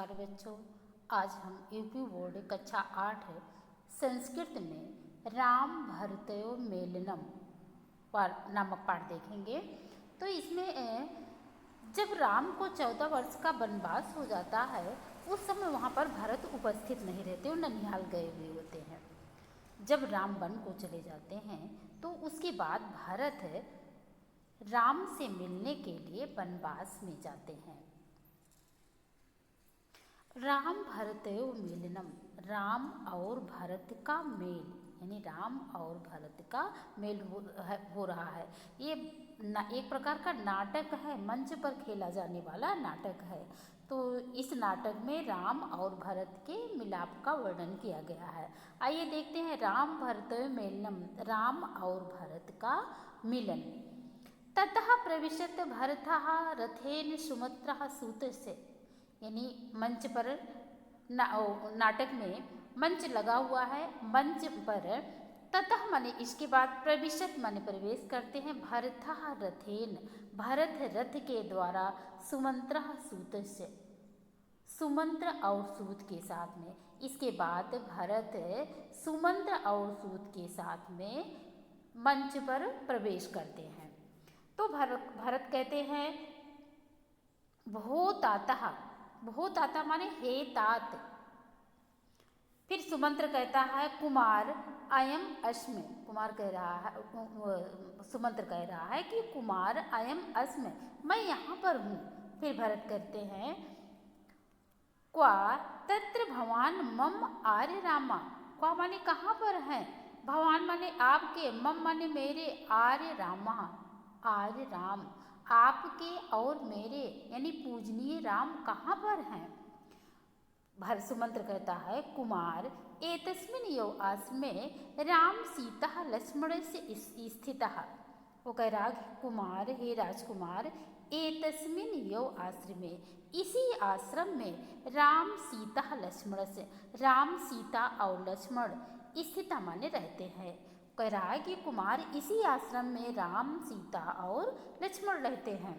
नमस्कार बच्चों, आज हम यूपी बोर्ड कक्षा 8 संस्कृत में राम भरतयो मेलनम नामक पाठ देखेंगे। तो इसमें जब राम को 14 वर्ष का वनवास हो जाता है उस समय वहाँ पर भरत उपस्थित नहीं रहते, वो ननिहाल गए हुए होते हैं। जब राम वन को चले जाते हैं तो उसके बाद भरत राम से मिलने के लिए वनवास में जाते हैं। राम भरतयो मेलनम, राम और भरत का मेल, यानी राम और भरत का मेल हो रहा है। ये एक प्रकार का नाटक है, मंच पर खेला जाने वाला नाटक है। तो इस नाटक में राम और भरत के मिलाप का वर्णन किया गया है। आइए देखते हैं राम भरतयो मेलनम, राम और भरत का मिलन। ततः प्रविशत भरतः रथेन सुमित्रा सूतस्य, यानी मंच पर नाटक में मंच लगा हुआ है, मंच पर ततः माने इसके बाद, प्रविशत माने प्रवेश करते हैं, भरतः रथेन, भरत रथ के द्वारा, सुमंत्र सूतस्य, सुमंत्र और सूत के साथ में। इसके बाद भरत सुमंत्र और सूत के साथ में मंच पर प्रवेश करते हैं। तो भरत कहते हैं भो तातः, भो ताता माने हे तात। फिर सुमंत्र कहता है कुमार अयम अस्मि, कुमार कह रहा है, सुमंत्र कह रहा है कि कुमार अयम अस्मि, मैं यहाँ पर हूँ। फिर भरत कहते हैं क्वा तत्र भवान मम आर्य रामा, क्वा माने कहाँ पर हैं, भवान माने आपके, मम माने मेरे, आर्य रामा आर्य राम, आपके और मेरे यानी पूजनीय राम कहाँ पर हैं। भरत सुमंत्र कहता है कुमार एतस्मिन् यो आश्रमे राम सीता लक्ष्मण से स्थितः, वो कह रहा कुमार हे राजकुमार, एतस्मिन् यो आश्रमे, इसी आश्रम में राम सीता लक्ष्मण से, राम सीता और लक्ष्मण स्थित माने रहते हैं। कह रहा है कि कुमार इसी आश्रम में राम सीता और लक्ष्मण रहते हैं।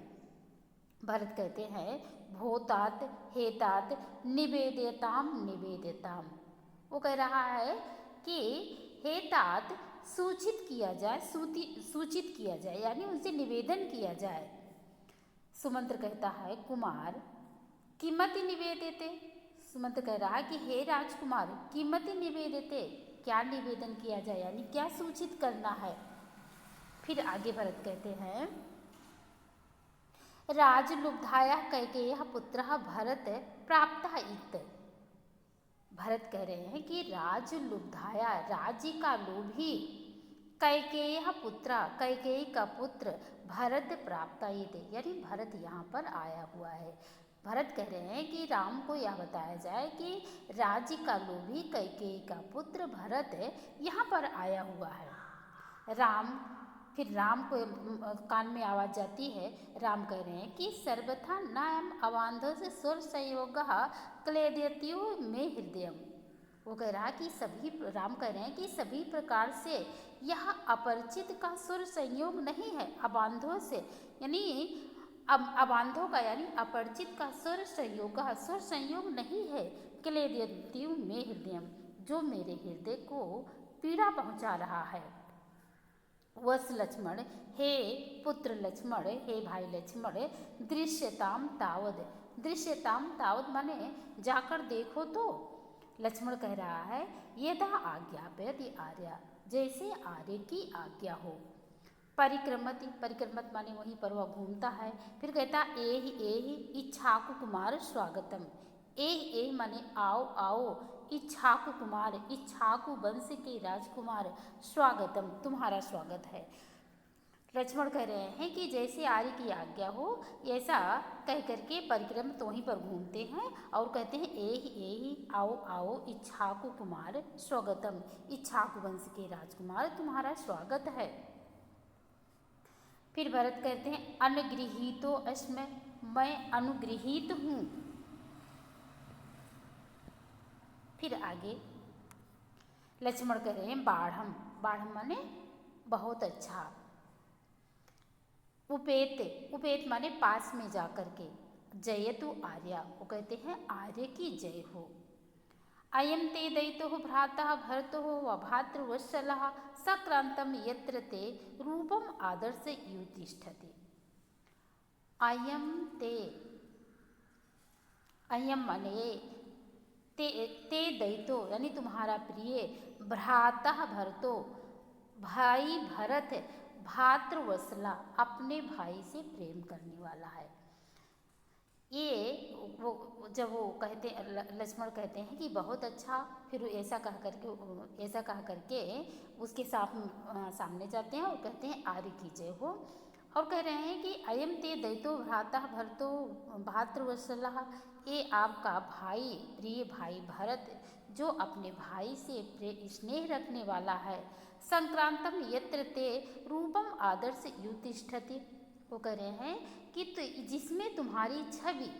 भरत कहते हैं भोतात हेतात निवेद्यताम निवेद्यताम, वो कह रहा है कि हेतात सूचित किया जाए, सूचित किया जाए, यानी उनसे निवेदन किया जाए। सुमंत्र कहता है कुमार किमति निवेद्यते, सुमंत्र कह रहा है कि हे राजकुमार किमति निवेद्यते, क्या निवेदन किया जाए, यानी क्या सूचित करना है। फिर आगे भरत कहते हैं राजलुब्धाया कैकेयः पुत्रः भरत प्राप्तः इत, भरत कह रहे हैं कि राजलुब्धाया, राज्य का लोभी, कैकेयः पुत्र, कैकेयी का पुत्र, भरत प्राप्त इत, यानी भरत यहाँ पर आया हुआ है। भरत कह रहे हैं कि राम को यह बताया जाए कि राज्य का लोभी कैकेयी का पुत्र भरत यहाँ पर आया हुआ है। राम, फिर राम को कान में आवाज़ जाती है, राम कह रहे हैं कि सर्वथा नायम अवान्धो से सुर संयोग क्लेदयत्यो में हृदयम, वो कह रहा है कि सभी, राम कह रहे हैं कि सभी प्रकार से यह अपरिचित का सुर संयोग नहीं है, अबांधो से, यानी अबांधो का यानी अपरिचित का सुर संयोग नहीं है, क्लेदयत्यो में हृदयम, जो मेरे हृदय को पीड़ा पहुँचा रहा है। वस लक्ष्मण, हे पुत्र लक्ष्मण, हे भाई लक्ष्मण, दृश्यताम तावद, दृश्यताम तावद माने जाकर देखो तो। लक्ष्मण कह रहा है यदा आज्ञापयति आर्या, जैसे आर्य की आज्ञा हो। परिक्रमति, परिक्रमत माने वहीं पर वह घूमता है। फिर कहता एहि एहि इच्छाकु कुमार स्वागतम, एहि माने आओ आओ, इच्छाकु कुमार, इच्छाकु वंश के राजकुमार, स्वागतम तुम्हारा स्वागत है। लक्ष्मण कह रहे हैं कि जैसे आर्य की आज्ञा हो ऐसा कह करके परिक्रम तो वहीं पर घूमते हैं और कहते हैं एहि एहि आओ आओ, इच्छाकु कुमार स्वागतम, इच्छाकु वंश के राजकुमार तुम्हारा स्वागत है। फिर भरत कहते हैं अनुगृहीतो अस्मि, मैं अनुगृहीत हूँ। फिर आगे लक्ष्मण कह रहे हैं बाढ़म, बाढ़म माने बहुत अच्छा, उपेत, उपेत माने पास में जा कर के, जयतु आर्या, वो कहते हैं आर्य की जय हो। अयं ते दयितुः भ्राता भरतुः व भातृवत्सलः सक्रान्तं यत्र ते रूपम आदर्श युतिष्ठति। अयं ते, अयम माने ते दयितो यानी तुम्हारा प्रिय, भ्राता भरतो भाई भरत, भातृवत्सला अपने भाई से प्रेम करने वाला है। ये वो जब वो कहते लक्ष्मण कहते हैं कि बहुत अच्छा, फिर ऐसा कह करके उसके सामने जाते हैं और कहते हैं आर्य की जय हो। और कह रहे हैं कि अयम ते दयितो भ्राता भरतो भातृवत्सलः, ये आपका भाई, प्रिय भाई भरत जो अपने भाई से स्नेह रखने वाला है। संक्रांतम यत्र ते रूपम आदर्श युतिष्ठति, वो कह रहे हैं कि जिसमें तुम्हारी छवि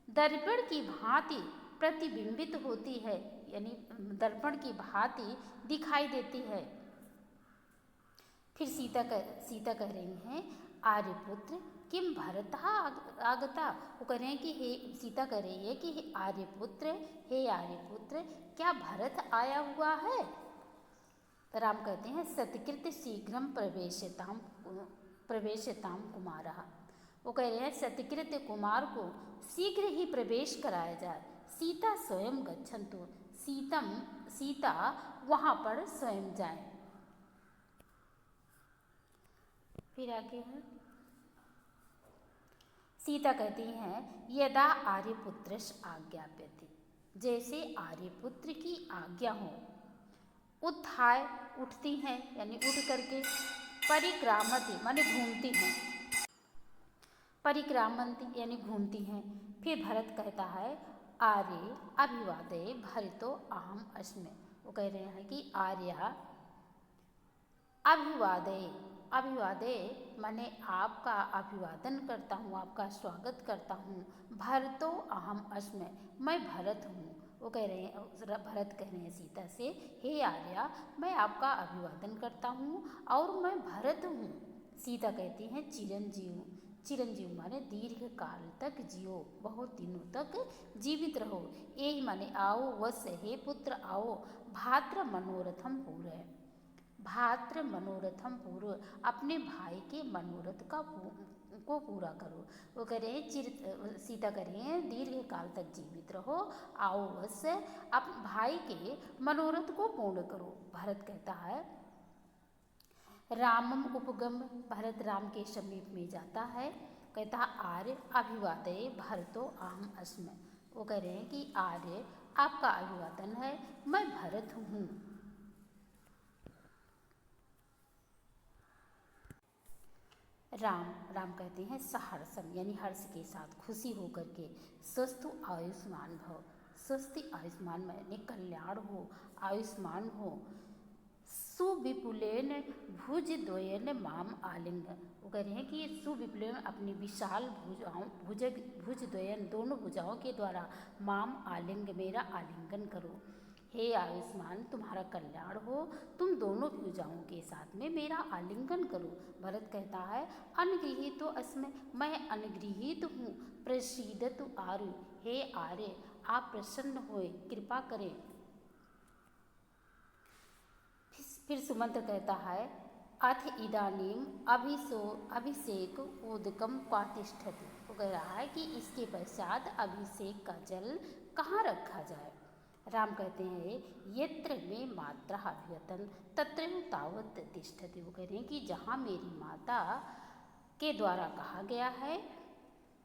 दर्पण की भांति प्रतिबिंबित होती है, यानी दर्पण की भांति दिखाई देती है। फिर सीता कह रही हैं आर्यपुत्र किम भरतः आगता, वो कह रहे हैं कि हे सीता कह रही है कि हे आर्यपुत्र क्या भरत आया हुआ है। तो राम कहते हैं सत्कृत शीघ्रम प्रवेशताम कुमारः, वो कह रहे हैं सत्कृत कुमार को शीघ्र ही प्रवेश कराया जाए। सीता स्वयं गच्छन्तु, सीता वहाँ पर स्वयं जाए। फिर आगे है सीता कहती हैं यदा आर्यपुत्रश आज्ञाप्यते, जैसे आर्यपुत्र की आज्ञा हो। उत्थाय उठती हैं यानी उठ करके, परिक्रामति माने घूमती हैं, परिक्रामंती यानी घूमती हैं। फिर भरत कहता है आर्य अभिवादये भरितो अहम अस्मि, वो कह रहे हैं कि आर्या अभिवादये माने आपका अभिवादन करता हूँ, आपका स्वागत करता हूँ। भरतो अहम अस्मि, मैं भरत हूँ। वो कह रहे हैं भरत कह रहे हैं सीता से हे आर्या मैं आपका अभिवादन करता हूँ और मैं भरत हूँ। सीता कहती हैं चिरंजीव माने दीर्घ काल तक जियो, बहुत दिनों तक जीवित रहो। यही माने आओ वत्स हे पुत्र आओ, भात्र मनोरथम पूरे, भात्र मनोरथम पूर्व, अपने भाई के मनोरथ को पूरा करो। वो कह रहे हैं सीता कह रही हैं दीर्घ काल तक जीवित रहो, आओ वत्स अब भाई के मनोरथ को पूर्ण करो। भरत कहता है रामम उपगम, भरत राम के समीप में जाता है, कहता है आर्य अभिवादये भरतो अहम अस्मि, वो कह रहे हैं कि आर्य आपका अभिवादन है, मैं भरत हूँ। राम कहते हैं सहर्षम यानी हर्ष के साथ, खुशी होकर के, स्वस्थ आयुष्मान भव, स्वस्थ आयुष्मान माने कल्याण हो, आयुष्मान हो। सुविपुलेन भुज द्वयन माम आलिंग, वो कह रहे हैं कि सुविपुलेन अपनी विशाल भुज द्वयन दोनों भुजाओं के द्वारा माम आलिंग मेरा आलिंगन करो। हे आयुष्मान तुम्हारा कल्याण हो, तुम दोनों भुजाओं के साथ में मेरा आलिंगन करो। भरत कहता है अनगृहीतो अस्मि, मैं अनगृहीत हूँ। प्रसीदतु आर्य, हे आर्य आप प्रसन्न होए, कृपा करें। फिर सुमंत्र कहता है अथ इदानीम अभिषेक उदकम क्वातिष्ठति, वो कह रहा है कि इसके पश्चात अभिषेक का जल कहाँ रखा जाए। राम कहते हैं यत्र में मात्रा अभियतन तत्र तावत तिष्ठति, वो कह रहे हैं कि जहाँ मेरी माता के द्वारा कहा गया है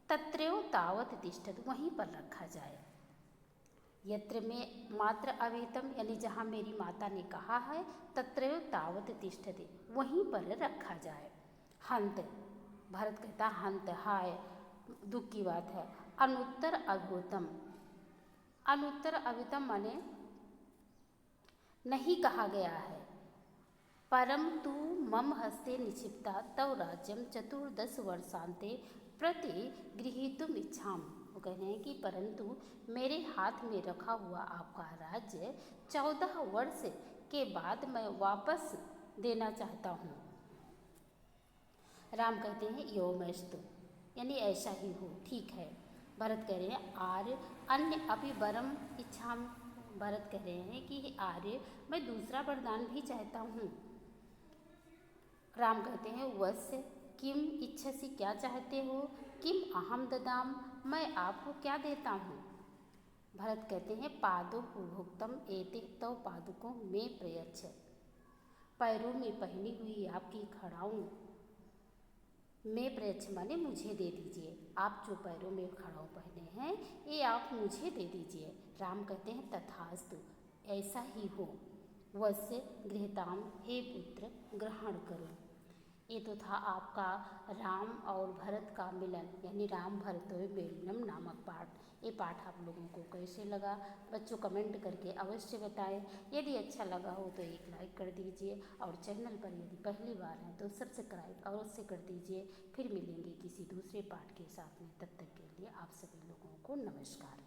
तत्र तावत तिष्ठति, वहीं पर रखा जाए। यत्र में मात्र अभिहितम यानी जहाँ मेरी माता ने कहा है तत्र तावत तिष्ठति, वहीं पर रखा जाए। हंत, भरत कहता हंत हाय दुख की बात है। अनुत्तर अभूतम, अनुत्तर अभितम माने नहीं कहा गया है। परम तु मम हस्ते निक्षिप्ता तव राज्यम 14 वर्षांते प्रति गृहीतुम इच्छाम, वो कह रहे हैं कि परंतु मेरे हाथ में रखा हुआ आपका राज्य 14 वर्ष के बाद मैं वापस देना चाहता हूँ। राम कहते हैं योमस्तु यानी ऐसा ही हो, ठीक है। भरत कह रहे हैं आर्य अन्य अपि वरम इच्छामि। भरत कह रहे हैं कि आर्य मैं दूसरा वरदान भी चाहता हूँ। राम कहते हैं वत्स किम इच्छसि, क्या चाहते हो? किम अहम ददाम, मैं आपको क्या देता हूँ? भरत कहते हैं पादो पूर्वोक्तम एते तव पादुकों में प्रयच्छ, पैरों में पहनी हुई आपकी खड़ाऊँ में प्रयच्छ माने मुझे दे दीजिए। आप जो पैरों में खड़ाऊँ पहने हैं ये आप मुझे दे दीजिए। राम कहते हैं तथास्तु, ऐसा ही हो। वस्य गृहताम, हे पुत्र ग्रहण करो। ये तो था आपका राम और भरत का मिलन यानी राम भरतों मेलनम नामक पाठ। ये पाठ आप लोगों को कैसे लगा बच्चों कमेंट करके अवश्य बताएं। यदि अच्छा लगा हो तो एक लाइक कर दीजिए और चैनल पर यदि पहली बार हैं तो सब्सक्राइब अवश्य कर दीजिए। फिर मिलेंगे किसी दूसरे पाठ के साथ में, तब तक के लिए आप सभी लोगों को नमस्कार।